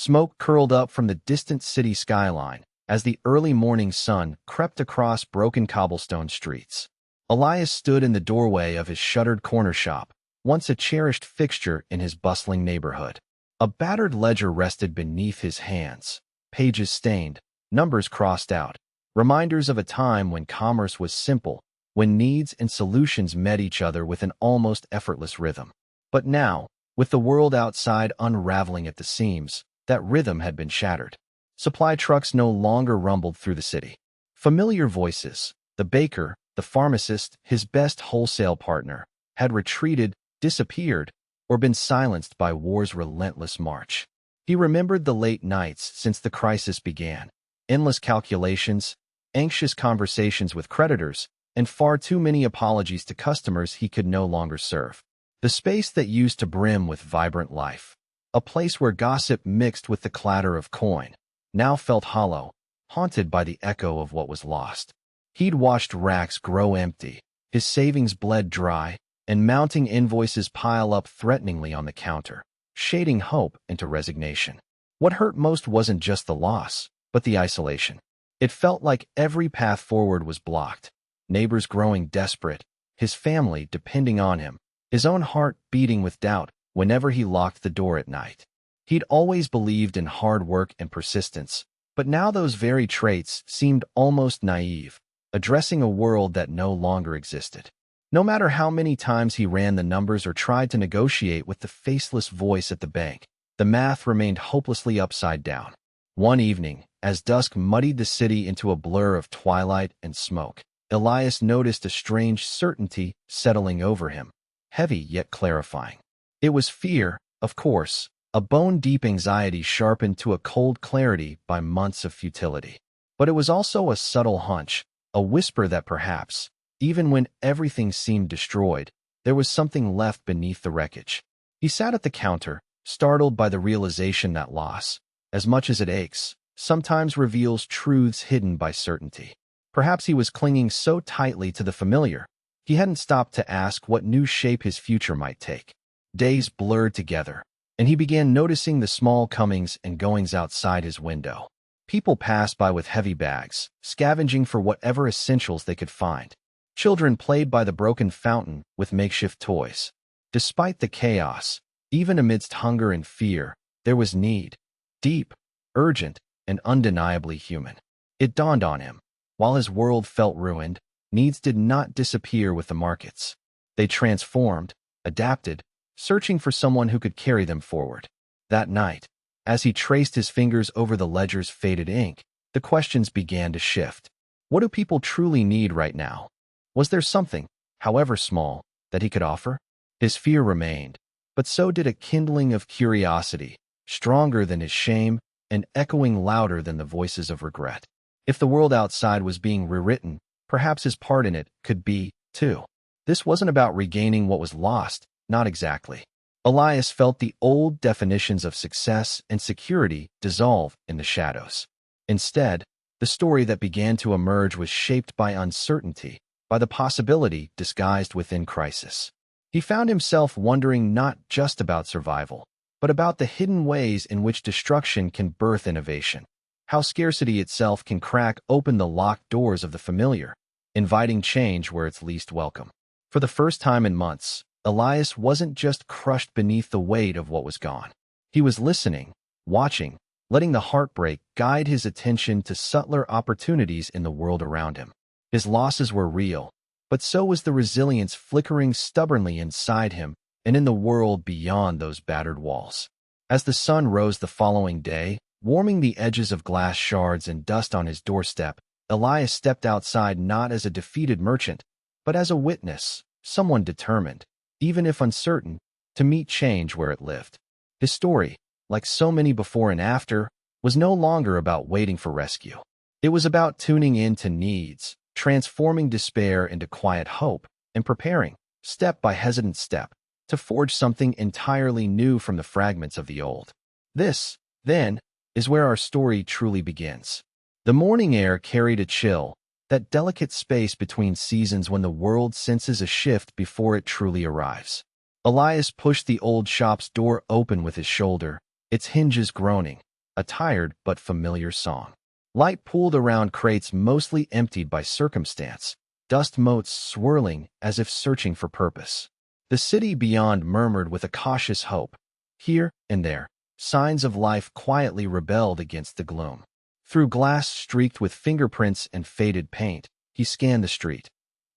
Smoke curled up from the distant city skyline as the early morning sun crept across broken cobblestone streets. Elias stood in the doorway of his shuttered corner shop, once a cherished fixture in his bustling neighborhood. A battered ledger rested beneath his hands, pages stained, numbers crossed out, reminders of a time when commerce was simple, when needs and solutions met each other with an almost effortless rhythm. But now, with the world outside unraveling at the seams, that rhythm had been shattered. Supply trucks no longer rumbled through the city. Familiar voices, the baker, the pharmacist, his best wholesale partner, had retreated, disappeared, or been silenced by war's relentless march. He remembered the late nights since the crisis began, endless calculations, anxious conversations with creditors, and far too many apologies to customers he could no longer serve. The space that used to brim with vibrant life, a place where gossip mixed with the clatter of coin, now felt hollow, haunted by the echo of what was lost. He'd watched racks grow empty, his savings bled dry, and mounting invoices pile up threateningly on the counter, shading hope into resignation. What hurt most wasn't just the loss, but the isolation. It felt like every path forward was blocked, neighbors growing desperate, his family depending on him, his own heart beating with doubt whenever he locked the door at night. He'd always believed in hard work and persistence, but now those very traits seemed almost naive, addressing a world that no longer existed. No matter how many times he ran the numbers or tried to negotiate with the faceless voice at the bank, the math remained hopelessly upside down. One evening, as dusk muddied the city into a blur of twilight and smoke, Elias noticed a strange certainty settling over him, heavy yet clarifying. It was fear, of course, a bone-deep anxiety sharpened to a cold clarity by months of futility. But it was also a subtle hunch, a whisper that perhaps, even when everything seemed destroyed, there was something left beneath the wreckage. He sat at the counter, startled by the realization that loss, as much as it aches, sometimes reveals truths hidden by certainty. Perhaps he was clinging so tightly to the familiar, he hadn't stopped to ask what new shape his future might take. Days blurred together, and he began noticing the small comings and goings outside his window. People passed by with heavy bags, scavenging for whatever essentials they could find. Children played by the broken fountain with makeshift toys. Despite the chaos, even amidst hunger and fear, there was need. Deep, urgent, and undeniably human. It dawned on him. While his world felt ruined, needs did not disappear with the markets. They transformed, adapted, searching for someone who could carry them forward. That night, as he traced his fingers over the ledger's faded ink, the questions began to shift. What do people truly need right now? Was there something, however small, that he could offer? His fear remained, but so did a kindling of curiosity, stronger than his shame and echoing louder than the voices of regret. If the world outside was being rewritten, perhaps his part in it could be, too. This wasn't about regaining what was lost, not exactly. Elias felt the old definitions of success and security dissolve in the shadows. Instead, the story that began to emerge was shaped by uncertainty, by the possibility disguised within crisis. He found himself wondering not just about survival, but about the hidden ways in which destruction can birth innovation, how scarcity itself can crack open the locked doors of the familiar, inviting change where it's least welcome. For the first time in months, Elias wasn't just crushed beneath the weight of what was gone. He was listening, watching, letting the heartbreak guide his attention to subtler opportunities in the world around him. His losses were real, but so was the resilience flickering stubbornly inside him and in the world beyond those battered walls. As the sun rose the following day, warming the edges of glass shards and dust on his doorstep, Elias stepped outside not as a defeated merchant, but as a witness, someone determined, even if uncertain, to meet change where it lived. His story, like so many before and after, was no longer about waiting for rescue. It was about tuning in to needs, transforming despair into quiet hope, and preparing, step by hesitant step, to forge something entirely new from the fragments of the old. This, then, is where our story truly begins. The morning air carried a chill, that delicate space between seasons when the world senses a shift before it truly arrives. Elias pushed the old shop's door open with his shoulder, its hinges groaning, a tired but familiar song. Light pooled around crates mostly emptied by circumstance, dust motes swirling as if searching for purpose. The city beyond murmured with a cautious hope. Here and there, signs of life quietly rebelled against the gloom. Through glass streaked with fingerprints and faded paint, he scanned the street.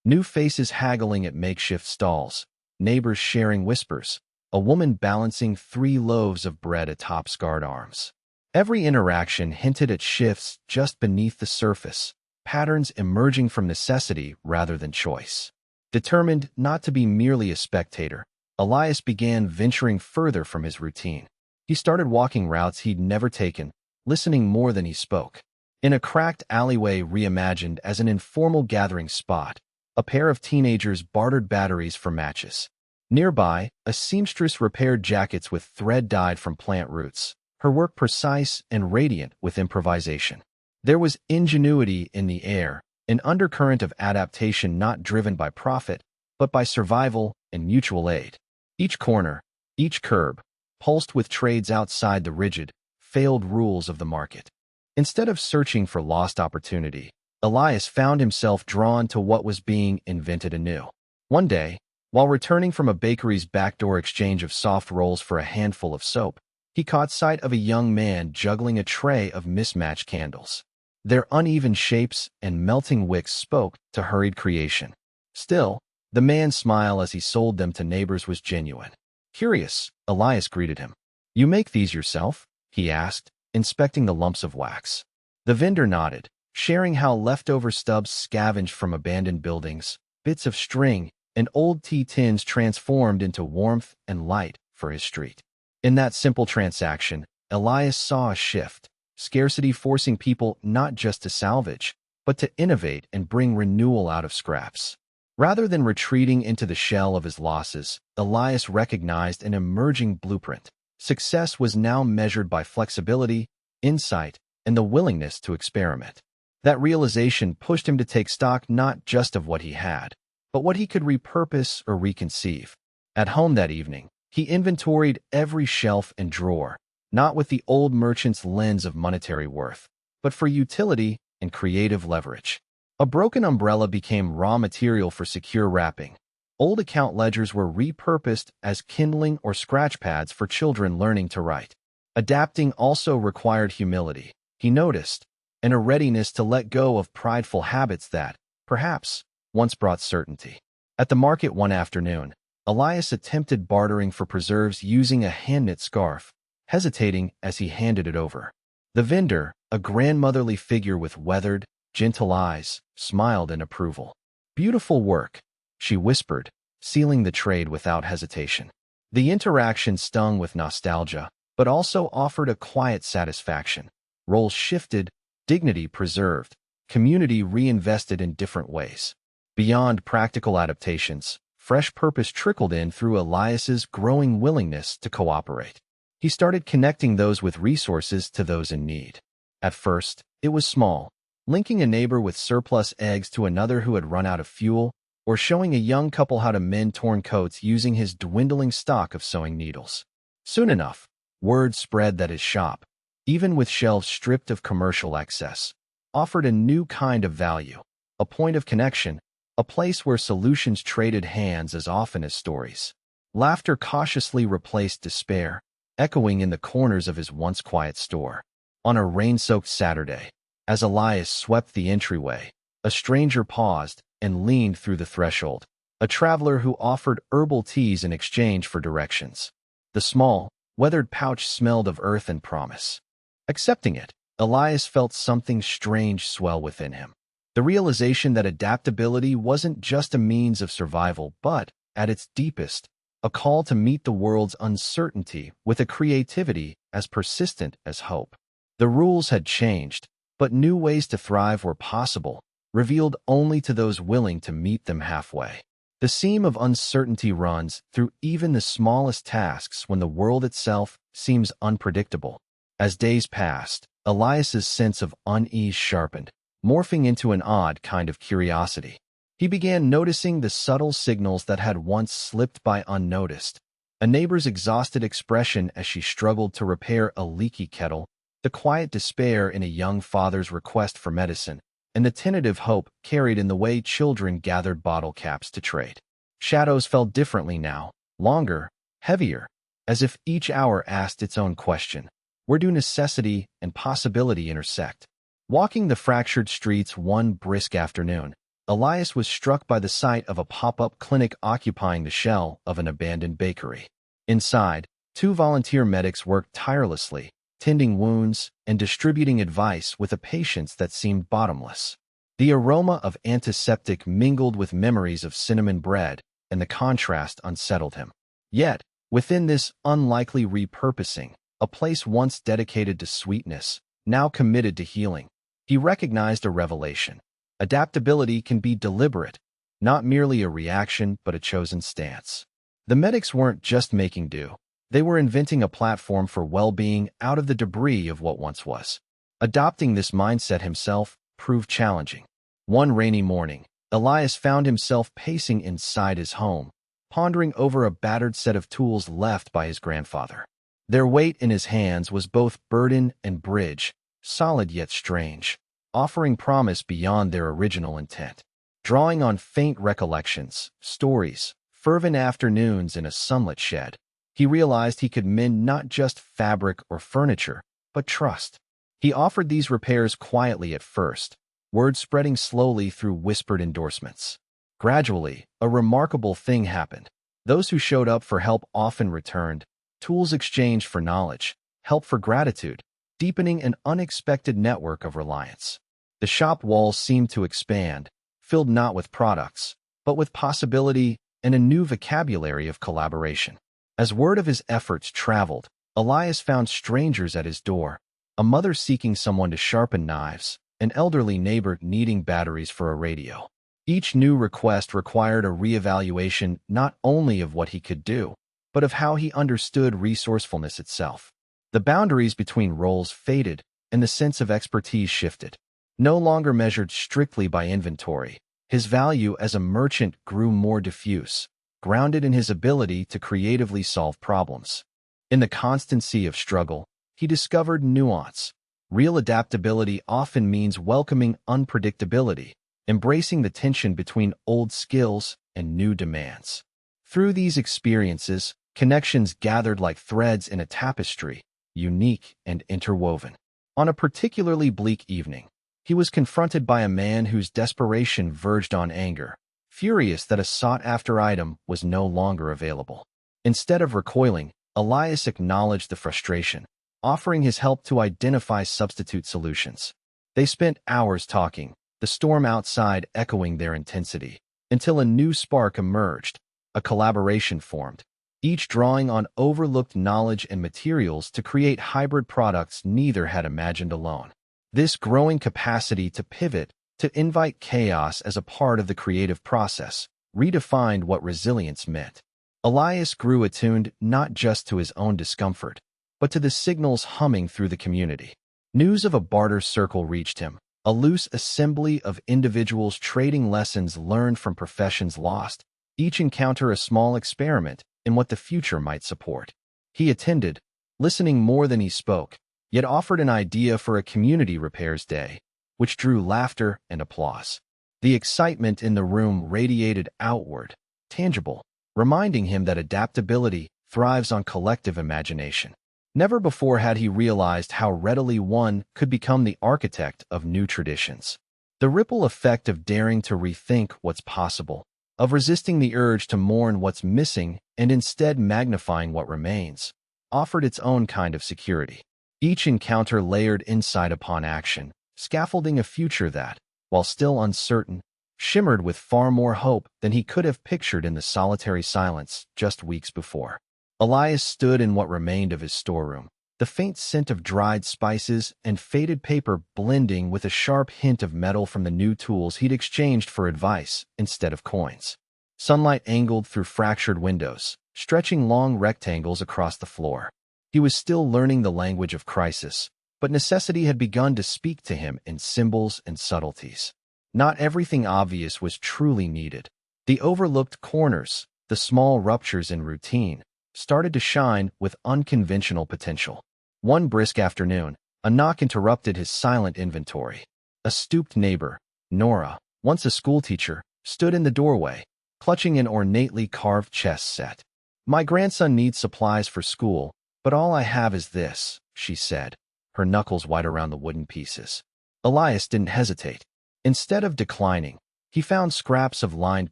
New faces haggling at makeshift stalls, neighbors sharing whispers, a woman balancing 3 loaves of bread atop scarred arms. Every interaction hinted at shifts just beneath the surface, patterns emerging from necessity rather than choice. Determined not to be merely a spectator, Elias began venturing further from his routine. He started walking routes he'd never taken, listening more than he spoke. In a cracked alleyway reimagined as an informal gathering spot, a pair of teenagers bartered batteries for matches. Nearby, a seamstress repaired jackets with thread dyed from plant roots, her work precise and radiant with improvisation. There was ingenuity in the air, an undercurrent of adaptation not driven by profit, but by survival and mutual aid. Each corner, each curb, pulsed with trades outside the rigid, failed rules of the market. Instead of searching for lost opportunity, Elias found himself drawn to what was being invented anew. One day, while returning from a bakery's backdoor exchange of soft rolls for a handful of soap, he caught sight of a young man juggling a tray of mismatched candles. Their uneven shapes and melting wicks spoke to hurried creation. Still, the man's smile as he sold them to neighbors was genuine. Curious, Elias greeted him. "You make these yourself?" he asked, inspecting the lumps of wax. The vendor nodded, sharing how leftover stubs scavenged from abandoned buildings, bits of string, and old tea tins transformed into warmth and light for his street. In that simple transaction, Elias saw a shift, scarcity forcing people not just to salvage, but to innovate and bring renewal out of scraps. Rather than retreating into the shell of his losses, Elias recognized an emerging blueprint. Success was now measured by flexibility, insight, and the willingness to experiment. That realization pushed him to take stock not just of what he had, but what he could repurpose or reconceive. At home that evening, he inventoried every shelf and drawer, not with the old merchant's lens of monetary worth, but for utility and creative leverage. A broken umbrella became raw material for secure wrapping. Old account ledgers were repurposed as kindling or scratch pads for children learning to write. Adapting also required humility, he noticed, and a readiness to let go of prideful habits that, perhaps, once brought certainty. At the market one afternoon, Elias attempted bartering for preserves using a hand-knit scarf, hesitating as he handed it over. The vendor, a grandmotherly figure with weathered, gentle eyes, smiled in approval. "Beautiful work," she whispered, sealing the trade without hesitation. The interaction stung with nostalgia, but also offered a quiet satisfaction. Roles shifted, dignity preserved, community reinvested in different ways. Beyond practical adaptations, fresh purpose trickled in through Elias's growing willingness to cooperate. He started connecting those with resources to those in need. At first, it was small, linking a neighbor with surplus eggs to another who had run out of fuel, or showing a young couple how to mend torn coats using his dwindling stock of sewing needles. Soon enough, word spread that his shop, even with shelves stripped of commercial excess, offered a new kind of value, a point of connection, a place where solutions traded hands as often as stories. Laughter cautiously replaced despair, echoing in the corners of his once quiet store. On a rain-soaked Saturday, as Elias swept the entryway, a stranger paused and leaned through the threshold, a traveler who offered herbal teas in exchange for directions. The small, weathered pouch smelled of earth and promise. Accepting it, Elias felt something strange swell within him. The realization that adaptability wasn't just a means of survival, but, at its deepest, a call to meet the world's uncertainty with a creativity as persistent as hope. The rules had changed, but new ways to thrive were possible, revealed only to those willing to meet them halfway. The seam of uncertainty runs through even the smallest tasks when the world itself seems unpredictable. As days passed, Elias's sense of unease sharpened, morphing into an odd kind of curiosity. He began noticing the subtle signals that had once slipped by unnoticed. A neighbor's exhausted expression as she struggled to repair a leaky kettle, the quiet despair in a young father's request for medicine, and the tentative hope carried in the way children gathered bottle caps to trade. Shadows fell differently now, longer, heavier, as if each hour asked its own question. Where do necessity and possibility intersect? Walking the fractured streets one brisk afternoon, Elias was struck by the sight of a pop-up clinic occupying the shell of an abandoned bakery. Inside, 2 volunteer medics worked tirelessly, tending wounds and distributing advice with a patience that seemed bottomless. The aroma of antiseptic mingled with memories of cinnamon bread, and the contrast unsettled him. Yet, within this unlikely repurposing, a place once dedicated to sweetness, now committed to healing, he recognized a revelation. Adaptability can be deliberate, not merely a reaction but a chosen stance. The medics weren't just making do. They were inventing a platform for well-being out of the debris of what once was. Adopting this mindset himself proved challenging. One rainy morning, Elias found himself pacing inside his home, pondering over a battered set of tools left by his grandfather. Their weight in his hands was both burden and bridge, solid yet strange, offering promise beyond their original intent. Drawing on faint recollections, stories, fervent afternoons in a sunlit shed, he realized he could mend not just fabric or furniture, but trust. He offered these repairs quietly at first, word spreading slowly through whispered endorsements. Gradually, a remarkable thing happened. Those who showed up for help often returned, tools exchanged for knowledge, help for gratitude, deepening an unexpected network of reliance. The shop walls seemed to expand, filled not with products, but with possibility and a new vocabulary of collaboration. As word of his efforts traveled, Elias found strangers at his door, a mother seeking someone to sharpen knives, an elderly neighbor needing batteries for a radio. Each new request required a reevaluation not only of what he could do, but of how he understood resourcefulness itself. The boundaries between roles faded, and the sense of expertise shifted. No longer measured strictly by inventory, his value as a merchant grew more diffuse, grounded in his ability to creatively solve problems. In the constancy of struggle, he discovered nuance. Real adaptability often means welcoming unpredictability, embracing the tension between old skills and new demands. Through these experiences, connections gathered like threads in a tapestry, unique and interwoven. On a particularly bleak evening, he was confronted by a man whose desperation verged on anger, furious that a sought-after item was no longer available. Instead of recoiling, Elias acknowledged the frustration, offering his help to identify substitute solutions. They spent hours talking, the storm outside echoing their intensity, until a new spark emerged. A collaboration formed, each drawing on overlooked knowledge and materials to create hybrid products neither had imagined alone. This growing capacity to pivot, to invite chaos as a part of the creative process, redefined what resilience meant. Elias grew attuned not just to his own discomfort, but to the signals humming through the community. News of a barter circle reached him, a loose assembly of individuals trading lessons learned from professions lost, each encounter a small experiment in what the future might support. He attended, listening more than he spoke, yet offered an idea for a community repairs day, which drew laughter and applause. The excitement in the room radiated outward, tangible, reminding him that adaptability thrives on collective imagination. Never before had he realized how readily one could become the architect of new traditions. The ripple effect of daring to rethink what's possible, of resisting the urge to mourn what's missing and instead magnifying what remains, offered its own kind of security. Each encounter layered insight upon action, scaffolding a future that, while still uncertain, shimmered with far more hope than he could have pictured in the solitary silence just weeks before. Elias stood in what remained of his storeroom, the faint scent of dried spices and faded paper blending with a sharp hint of metal from the new tools he'd exchanged for advice instead of coins. Sunlight angled through fractured windows, stretching long rectangles across the floor. He was still learning the language of crisis, but necessity had begun to speak to him in symbols and subtleties. Not everything obvious was truly needed. The overlooked corners, the small ruptures in routine, started to shine with unconventional potential. One brisk afternoon, A knock interrupted his silent inventory. A stooped neighbor, Nora, once a schoolteacher, stood in the doorway, clutching an ornately carved chess set. "My grandson needs supplies for school, but all I have is this," she said, her knuckles white around the wooden pieces. Elias didn't hesitate. Instead of declining, he found scraps of lined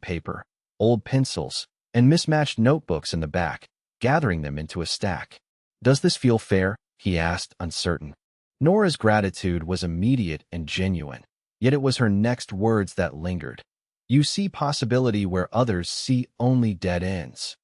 paper, old pencils, and mismatched notebooks in the back, gathering them into a stack. "Does this feel fair?" he asked, uncertain. Nora's gratitude was immediate and genuine, yet it was her next words that lingered. "You see possibility where others see only dead ends."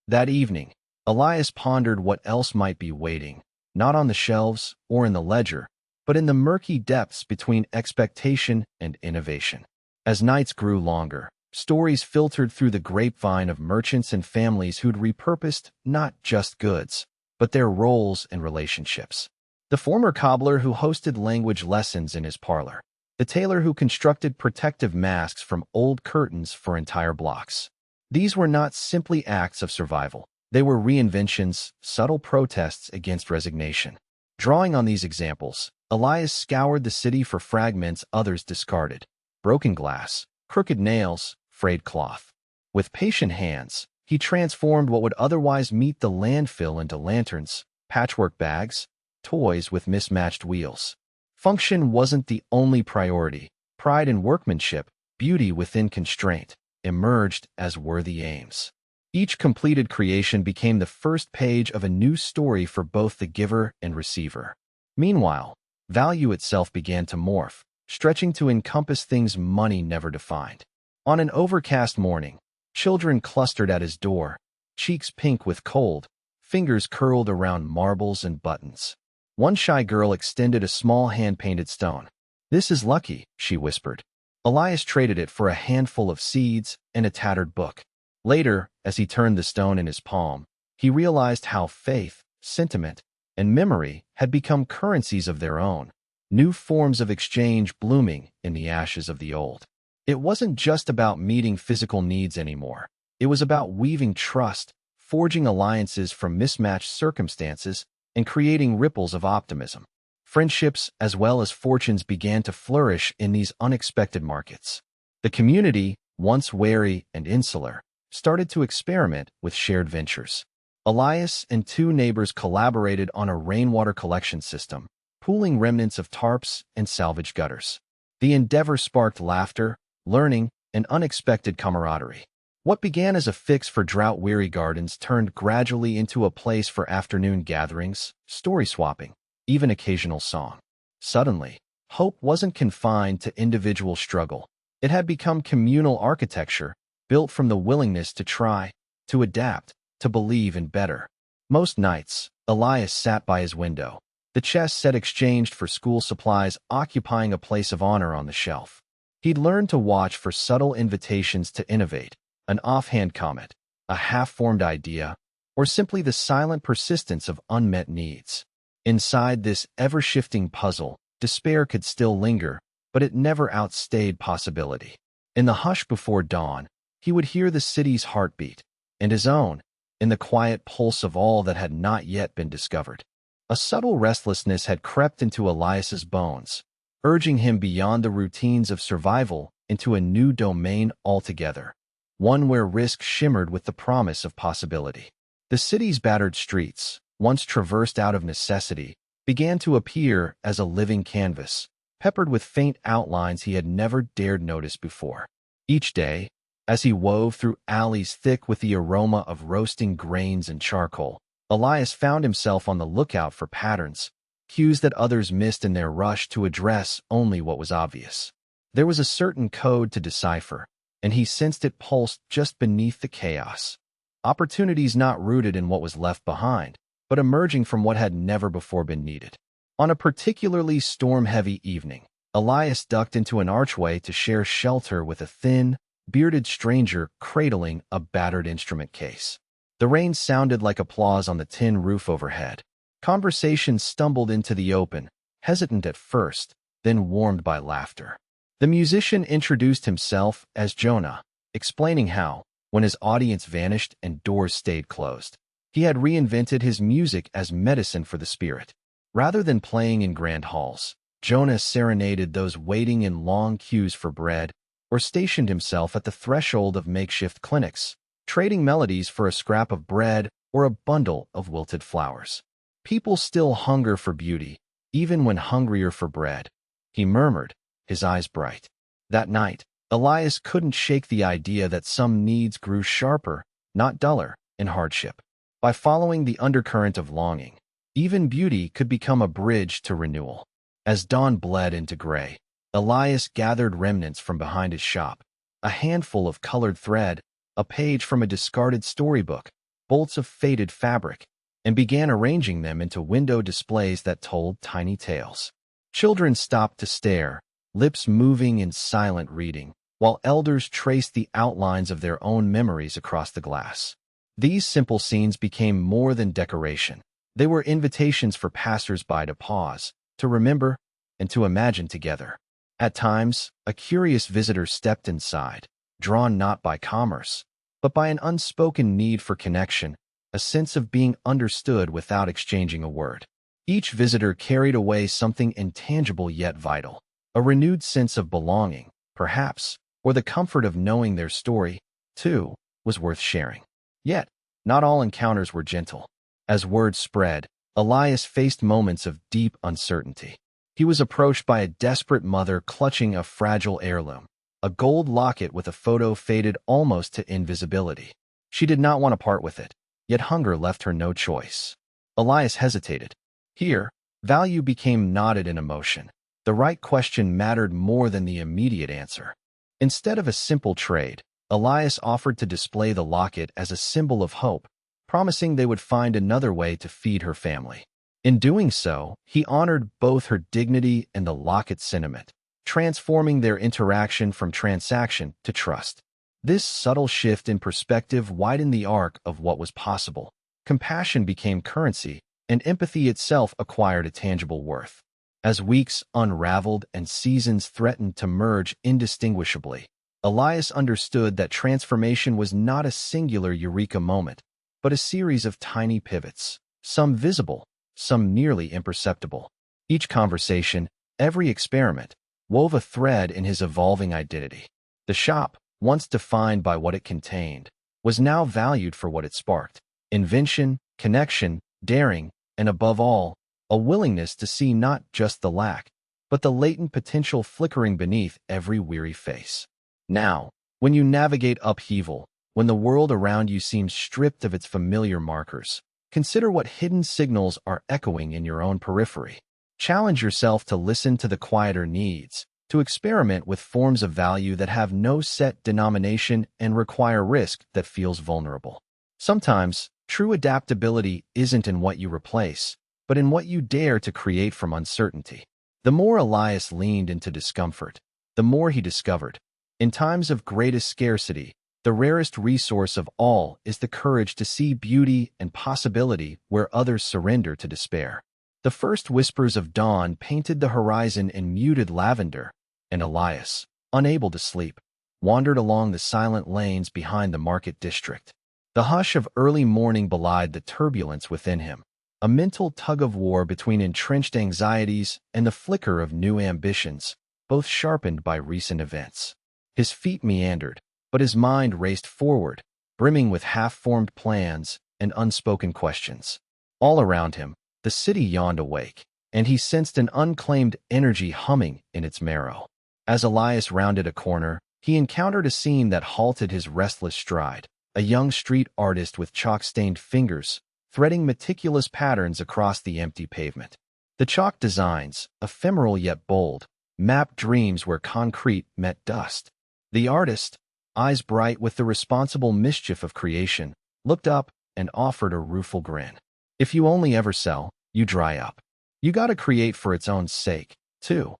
That evening, Elias pondered what else might be waiting, not on the shelves or in the ledger, but in the murky depths between expectation and innovation. As nights grew longer, stories filtered through the grapevine of merchants and families who'd repurposed not just goods, but their roles and relationships. The former cobbler who hosted language lessons in his parlor. The tailor who constructed protective masks from old curtains for entire blocks. These were not simply acts of survival. They were reinventions, subtle protests against resignation. Drawing on these examples, Elias scoured the city for fragments others discarded. Broken glass, crooked nails, frayed cloth. With patient hands, he transformed what would otherwise meet the landfill into lanterns, patchwork bags, toys with mismatched wheels. Function wasn't the only priority. Pride in workmanship, beauty within constraint, emerged as worthy aims. Each completed creation became the first page of a new story for both the giver and receiver. Meanwhile, value itself began to morph, stretching to encompass things money never defined. On an overcast morning, children clustered at his door, cheeks pink with cold, fingers curled around marbles and buttons. One shy girl extended a small hand-painted stone. "This is lucky," she whispered. Elias traded it for a handful of seeds and a tattered book. Later, as he turned the stone in his palm, he realized how faith, sentiment, and memory had become currencies of their own, new forms of exchange blooming in the ashes of the old. It wasn't just about meeting physical needs anymore. It was about weaving trust, forging alliances from mismatched circumstances, and creating ripples of optimism. Friendships as well as fortunes began to flourish in these unexpected markets. The community, once wary and insular, started to experiment with shared ventures. Elias and two neighbors collaborated on a rainwater collection system, pooling remnants of tarps and salvage gutters. The endeavor sparked laughter, learning, and unexpected camaraderie. What began as a fix for drought-weary gardens turned gradually into a place for afternoon gatherings, story swapping, even occasional song. Suddenly, hope wasn't confined to individual struggle. It had become communal architecture, built from the willingness to try, to adapt, to believe in better. Most nights, Elias sat by his window, the chess set exchanged for school supplies occupying a place of honor on the shelf. He'd learned to watch for subtle invitations to innovate, an offhand comment, a half-formed idea, or simply the silent persistence of unmet needs. Inside this ever-shifting puzzle, despair could still linger, but it never outstayed possibility. In the hush before dawn, he would hear the city's heartbeat, and his own, in the quiet pulse of all that had not yet been discovered. A subtle restlessness had crept into Elias's bones, urging him beyond the routines of survival into a new domain altogether, one where risk shimmered with the promise of possibility. The city's battered streets, once traversed out of necessity, began to appear as a living canvas, peppered with faint outlines he had never dared notice before. Each day, as he wove through alleys thick with the aroma of roasting grains and charcoal, Elias found himself on the lookout for patterns, cues that others missed in their rush to address only what was obvious. There was a certain code to decipher, and he sensed it pulsed just beneath the chaos. Opportunities not rooted in what was left behind, but emerging from what had never before been needed. On a particularly storm-heavy evening, Elias ducked into an archway to share shelter with a thin, bearded stranger cradling a battered instrument case. The rain sounded like applause on the tin roof overhead. Conversation stumbled into the open, hesitant at first, then warmed by laughter. The musician introduced himself as Jonah, explaining how, when his audience vanished and doors stayed closed, he had reinvented his music as medicine for the spirit. Rather than playing in grand halls, Jonah serenaded those waiting in long queues for bread or stationed himself at the threshold of makeshift clinics, trading melodies for a scrap of bread or a bundle of wilted flowers. People still hunger for beauty, even when hungrier for bread, he murmured, his eyes bright. That night, Elias couldn't shake the idea that some needs grew sharper, not duller, in hardship. By following the undercurrent of longing, even beauty could become a bridge to renewal. As dawn bled into gray, Elias gathered remnants from behind his shop, a handful of colored thread, a page from a discarded storybook, bolts of faded fabric, and began arranging them into window displays that told tiny tales. Children stopped to stare, lips moving in silent reading, while elders traced the outlines of their own memories across the glass. These simple scenes became more than decoration. They were invitations for passers-by to pause, to remember, and to imagine together. At times, a curious visitor stepped inside, drawn not by commerce, but by an unspoken need for connection, a sense of being understood without exchanging a word. Each visitor carried away something intangible yet vital, a renewed sense of belonging, perhaps, or the comfort of knowing their story, too, was worth sharing. Yet, not all encounters were gentle. As word spread, Elias faced moments of deep uncertainty. He was approached by a desperate mother clutching a fragile heirloom, a gold locket with a photo faded almost to invisibility. She did not want to part with it, yet hunger left her no choice. Elias hesitated. Here, value became knotted in emotion. The right question mattered more than the immediate answer. Instead of a simple trade, Elias offered to display the locket as a symbol of hope, promising they would find another way to feed her family. In doing so, he honored both her dignity and the locket's sentiment, transforming their interaction from transaction to trust. This subtle shift in perspective widened the arc of what was possible. Compassion became currency, and empathy itself acquired a tangible worth. As weeks unraveled and seasons threatened to merge indistinguishably, Elias understood that transformation was not a singular eureka moment, but a series of tiny pivots, some visible, some nearly imperceptible. Each conversation, every experiment, wove a thread in his evolving identity. The shop, once defined by what it contained, was now valued for what it sparked: invention, connection, daring, and above all, a willingness to see not just the lack, but the latent potential flickering beneath every weary face. Now, when you navigate upheaval, when the world around you seems stripped of its familiar markers, consider what hidden signals are echoing in your own periphery. Challenge yourself to listen to the quieter needs, to experiment with forms of value that have no set denomination and require risk that feels vulnerable. Sometimes, true adaptability isn't in what you replace, but in what you dare to create from uncertainty. The more Elias leaned into discomfort, the more he discovered. In times of greatest scarcity, the rarest resource of all is the courage to see beauty and possibility where others surrender to despair. The first whispers of dawn painted the horizon in muted lavender, and Elias, unable to sleep, wandered along the silent lanes behind the market district. The hush of early morning belied the turbulence within him, a mental tug-of-war between entrenched anxieties and the flicker of new ambitions, both sharpened by recent events. His feet meandered, but his mind raced forward, brimming with half-formed plans and unspoken questions. All around him, the city yawned awake, and he sensed an unclaimed energy humming in its marrow. As Elias rounded a corner, he encountered a scene that halted his restless stride: a young street artist with chalk-stained fingers, threading meticulous patterns across the empty pavement. The chalk designs, ephemeral yet bold, mapped dreams where concrete met dust. The artist, eyes bright with the responsible mischief of creation, looked up and offered a rueful grin. If you only ever sell, you dry up. You gotta create for its own sake, too,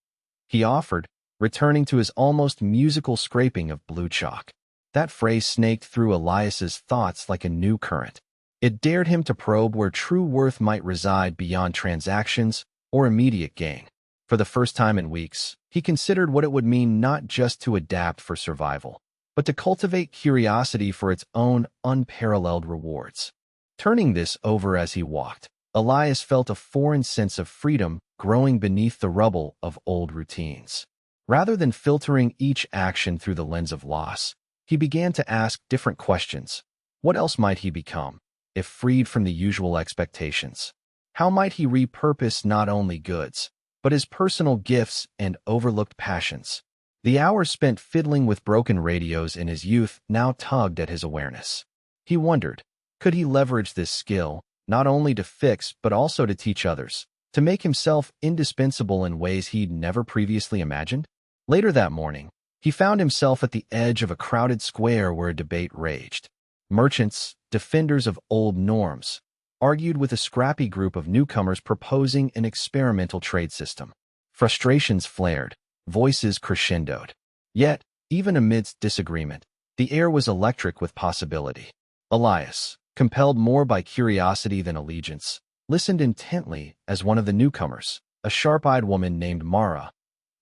he offered, returning to his almost musical scraping of blue chalk. That phrase snaked through Elias's thoughts like a new current. It dared him to probe where true worth might reside beyond transactions or immediate gain. For the first time in weeks, he considered what it would mean not just to adapt for survival, but to cultivate curiosity for its own unparalleled rewards. Turning this over as he walked, Elias felt a foreign sense of freedom growing beneath the rubble of old routines. Rather than filtering each action through the lens of loss, he began to ask different questions. What else might he become, if freed from the usual expectations? How might he repurpose not only goods, but his personal gifts and overlooked passions? The hours spent fiddling with broken radios in his youth now tugged at his awareness. He wondered, could he leverage this skill, not only to fix but also to teach others, to make himself indispensable in ways he'd never previously imagined? Later that morning, he found himself at the edge of a crowded square where a debate raged. Merchants, defenders of old norms, argued with a scrappy group of newcomers proposing an experimental trade system. Frustrations flared, voices crescendoed. Yet, even amidst disagreement, the air was electric with possibility. Elias, compelled more by curiosity than allegiance, listened intently as one of the newcomers, a sharp-eyed woman named Mara,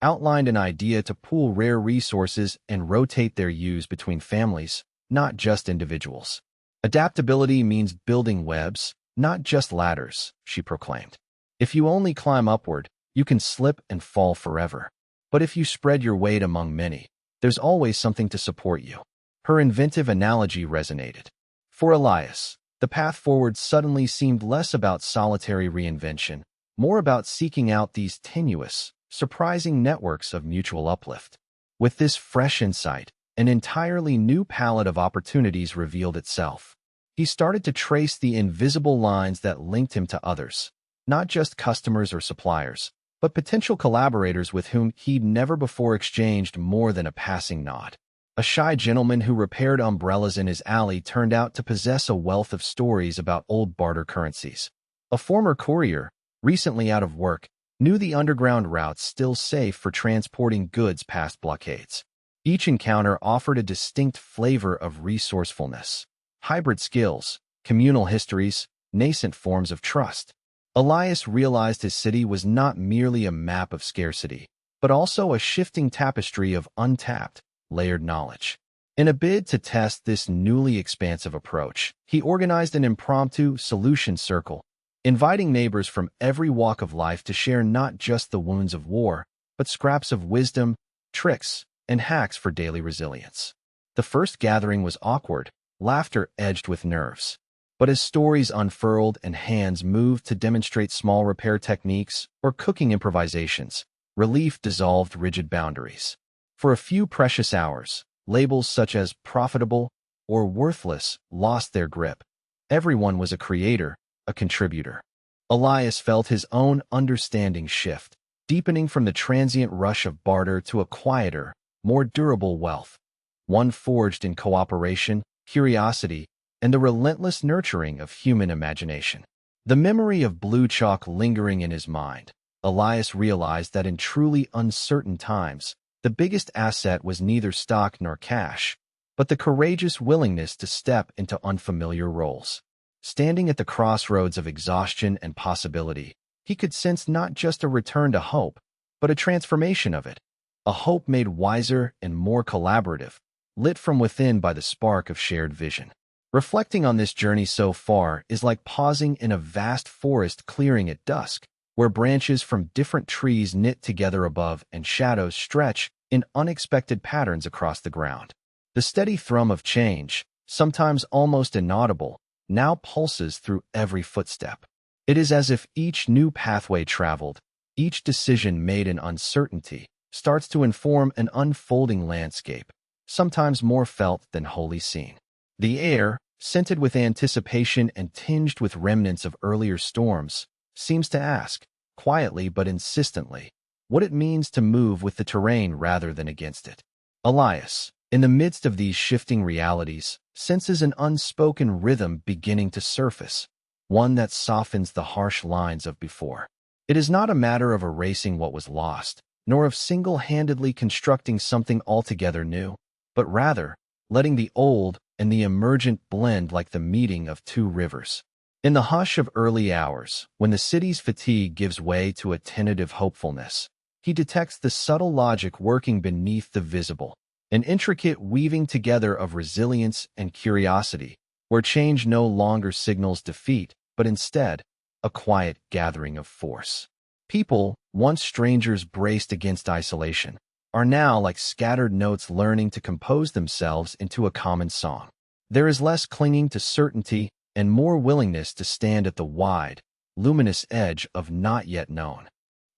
outlined an idea to pool rare resources and rotate their use between families, not just individuals. Adaptability means building webs, not just ladders, she proclaimed. If you only climb upward, you can slip and fall forever. But if you spread your weight among many, there's always something to support you. Her inventive analogy resonated. For Elias, the path forward suddenly seemed less about solitary reinvention, more about seeking out these tenuous, surprising networks of mutual uplift. With this fresh insight, an entirely new palette of opportunities revealed itself. He started to trace the invisible lines that linked him to others, not just customers or suppliers, but potential collaborators with whom he'd never before exchanged more than a passing nod. A shy gentleman who repaired umbrellas in his alley turned out to possess a wealth of stories about old barter currencies. A former courier, recently out of work, knew the underground routes still safe for transporting goods past blockades. Each encounter offered a distinct flavor of resourcefulness, hybrid skills, communal histories, nascent forms of trust. Elias realized his city was not merely a map of scarcity, but also a shifting tapestry of untapped, layered knowledge. In a bid to test this newly expansive approach, he organized an impromptu solution circle, inviting neighbors from every walk of life to share not just the wounds of war, but scraps of wisdom, tricks, and hacks for daily resilience. The first gathering was awkward, laughter edged with nerves. But as stories unfurled and hands moved to demonstrate small repair techniques or cooking improvisations, relief dissolved rigid boundaries. For a few precious hours, labels such as profitable or worthless lost their grip. Everyone was a creator, a contributor. Elias felt his own understanding shift, deepening from the transient rush of barter to a quieter, more durable wealth, one forged in cooperation, curiosity, and the relentless nurturing of human imagination. The memory of blue chalk lingering in his mind, Elias realized that in truly uncertain times, the biggest asset was neither stock nor cash, but the courageous willingness to step into unfamiliar roles. Standing at the crossroads of exhaustion and possibility, he could sense not just a return to hope, but a transformation of it, a hope made wiser and more collaborative, lit from within by the spark of shared vision. Reflecting on this journey so far is like pausing in a vast forest clearing at dusk, where branches from different trees knit together above and shadows stretch in unexpected patterns across the ground. The steady thrum of change, sometimes almost inaudible, now pulses through every footstep. It is as if each new pathway traveled, each decision made in uncertainty, starts to inform an unfolding landscape, sometimes more felt than wholly seen. The air, scented with anticipation and tinged with remnants of earlier storms, seems to ask, quietly but insistently, what it means to move with the terrain rather than against it. Elias, in the midst of these shifting realities, senses an unspoken rhythm beginning to surface, one that softens the harsh lines of before. It is not a matter of erasing what was lost, nor of single-handedly constructing something altogether new, but rather, letting the old and the emergent blend like the meeting of two rivers. In the hush of early hours, when the city's fatigue gives way to a tentative hopefulness, he detects the subtle logic working beneath the visible, an intricate weaving together of resilience and curiosity, where change no longer signals defeat, but instead, a quiet gathering of force. People, once strangers braced against isolation, are now like scattered notes learning to compose themselves into a common song. There is less clinging to certainty and more willingness to stand at the wide, luminous edge of not yet known.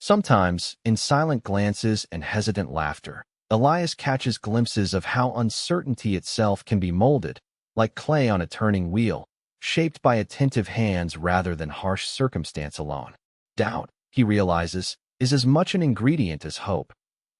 Sometimes, in silent glances and hesitant laughter, Elias catches glimpses of how uncertainty itself can be molded, like clay on a turning wheel, shaped by attentive hands rather than harsh circumstance alone. Doubt, he realizes, is as much an ingredient as hope,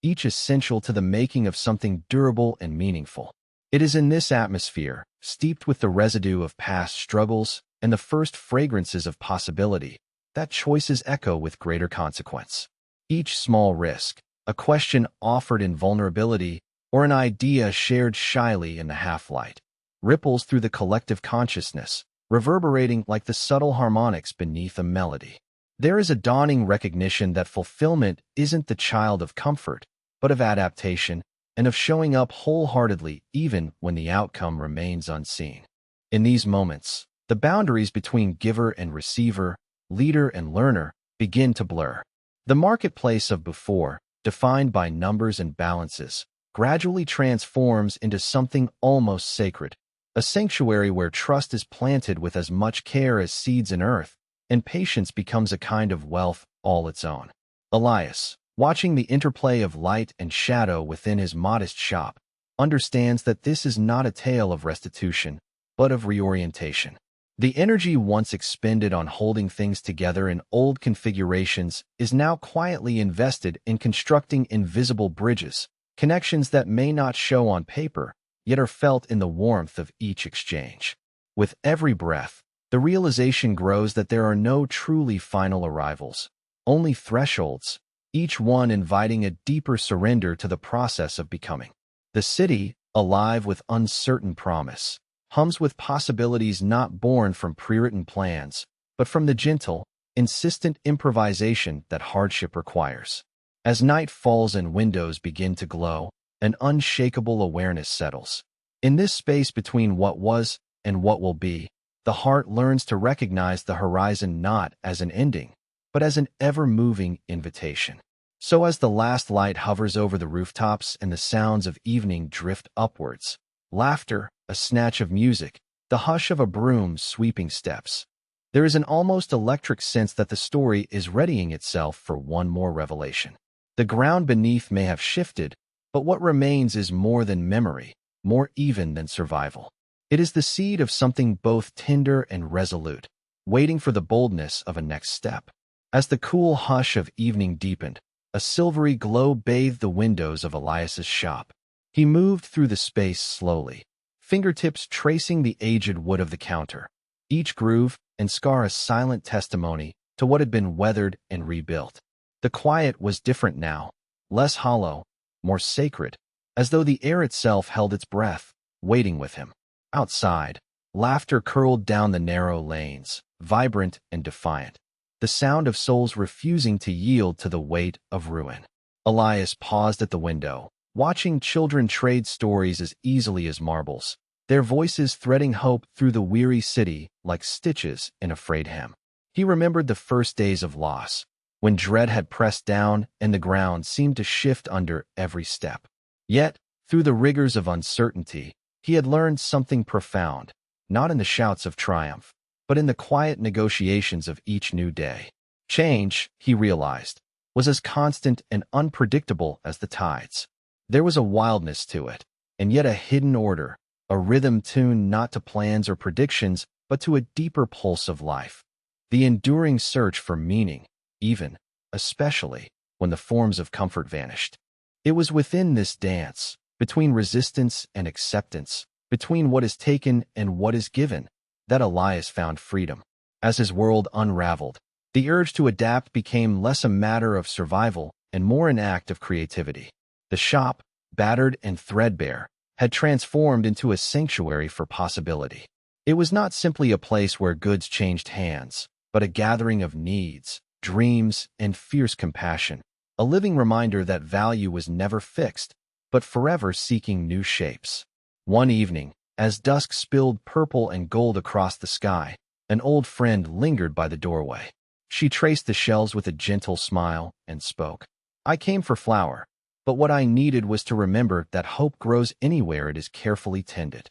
each essential to the making of something durable and meaningful. It is in this atmosphere, steeped with the residue of past struggles and the first fragrances of possibility, that choices echo with greater consequence. Each small risk, a question offered in vulnerability, or an idea shared shyly in the half-light, ripples through the collective consciousness, reverberating like the subtle harmonics beneath a melody. There is a dawning recognition that fulfillment isn't the child of comfort, but of adaptation, and of showing up wholeheartedly even when the outcome remains unseen. In these moments, the boundaries between giver and receiver, leader and learner, begin to blur. The marketplace of before, defined by numbers and balances, gradually transforms into something almost sacred, a sanctuary where trust is planted with as much care as seeds in earth, and patience becomes a kind of wealth all its own. Elias, watching the interplay of light and shadow within his modest shop, understands that this is not a tale of restitution, but of reorientation. The energy once expended on holding things together in old configurations is now quietly invested in constructing invisible bridges, connections that may not show on paper, yet are felt in the warmth of each exchange. With every breath, the realization grows that there are no truly final arrivals, only thresholds, each one inviting a deeper surrender to the process of becoming. The city, alive with uncertain promise, hums with possibilities not born from pre-written plans, but from the gentle, insistent improvisation that hardship requires. As night falls and windows begin to glow, an unshakable awareness settles. In this space between what was and what will be, the heart learns to recognize the horizon not as an ending, but as an ever-moving invitation. So as the last light hovers over the rooftops and the sounds of evening drift upwards, laughter, a snatch of music, the hush of a broom sweeping steps, there is an almost electric sense that the story is readying itself for one more revelation. The ground beneath may have shifted, but what remains is more than memory, more even than survival. It is the seed of something both tender and resolute, waiting for the boldness of a next step. As the cool hush of evening deepened, a silvery glow bathed the windows of Elias's shop. He moved through the space slowly, fingertips tracing the aged wood of the counter, each groove and scar a silent testimony to what had been weathered and rebuilt. The quiet was different now, less hollow, more sacred, as though the air itself held its breath, waiting with him. Outside, laughter curled down the narrow lanes, vibrant and defiant, the sound of souls refusing to yield to the weight of ruin. Elias paused at the window, watching children trade stories as easily as marbles, their voices threading hope through the weary city like stitches in a frayed hem. He remembered the first days of loss, when dread had pressed down and the ground seemed to shift under every step. Yet, through the rigors of uncertainty, he had learned something profound, not in the shouts of triumph, but in the quiet negotiations of each new day. Change, he realized, was as constant and unpredictable as the tides. There was a wildness to it, and yet a hidden order, a rhythm tuned not to plans or predictions, but to a deeper pulse of life. The enduring search for meaning, even, especially, when the forms of comfort vanished. It was within this dance, between resistance and acceptance, between what is taken and what is given, that Elias found freedom. As his world unraveled, the urge to adapt became less a matter of survival and more an act of creativity. The shop, battered and threadbare, had transformed into a sanctuary for possibility. It was not simply a place where goods changed hands, but a gathering of needs, dreams, and fierce compassion, a living reminder that value was never fixed, but forever seeking new shapes. One evening, as dusk spilled purple and gold across the sky, An old friend lingered by the doorway. She traced the shelves with a gentle smile and spoke. "I came for flour, but what I needed was to remember that hope grows anywhere it is carefully tended."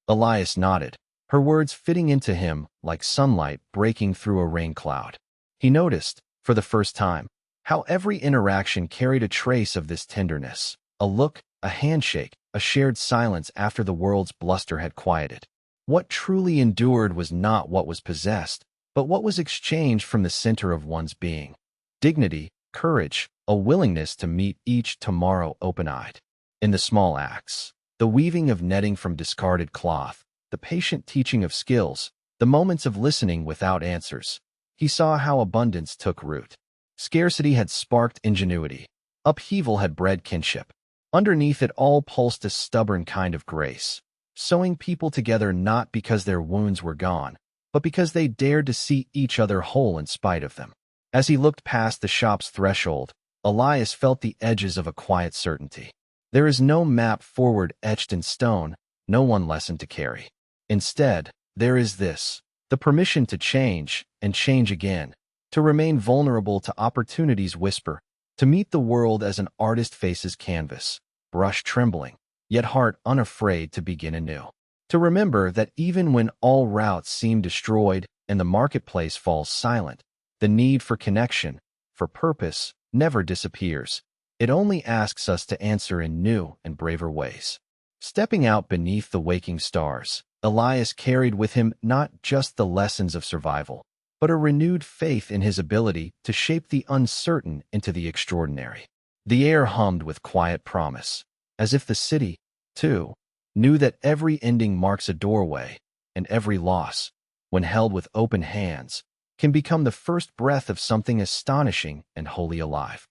Elias nodded, her words fitting into him like sunlight breaking through a rain cloud. He noticed, for the first time, how every interaction carried a trace of this tenderness. A look, a handshake, a shared silence after the world's bluster had quieted. What truly endured was not what was possessed, but what was exchanged from the center of one's being. Dignity, courage, a willingness to meet each tomorrow open-eyed. In the small acts, the weaving of netting from discarded cloth, the patient teaching of skills, the moments of listening without answers, he saw how abundance took root. Scarcity had sparked ingenuity. Upheaval had bred kinship. Underneath it all pulsed a stubborn kind of grace, sewing people together not because their wounds were gone, but because they dared to see each other whole in spite of them. As he looked past the shop's threshold, Elias felt the edges of a quiet certainty. There is no map forward etched in stone, no one lesson to carry. Instead, there is this, the permission to change and change again, to remain vulnerable to opportunity's whisper, to meet the world as an artist faces canvas, brush trembling, yet heart unafraid to begin anew. To remember that even when all routes seem destroyed and the marketplace falls silent, the need for connection, for purpose, never disappears. It only asks us to answer in new and braver ways. Stepping out beneath the waking stars, Elias carried with him not just the lessons of survival, but a renewed faith in his ability to shape the uncertain into the extraordinary. The air hummed with quiet promise, as if the city, too, knew that every ending marks a doorway, and every loss, when held with open hands, can become the first breath of something astonishing and wholly alive.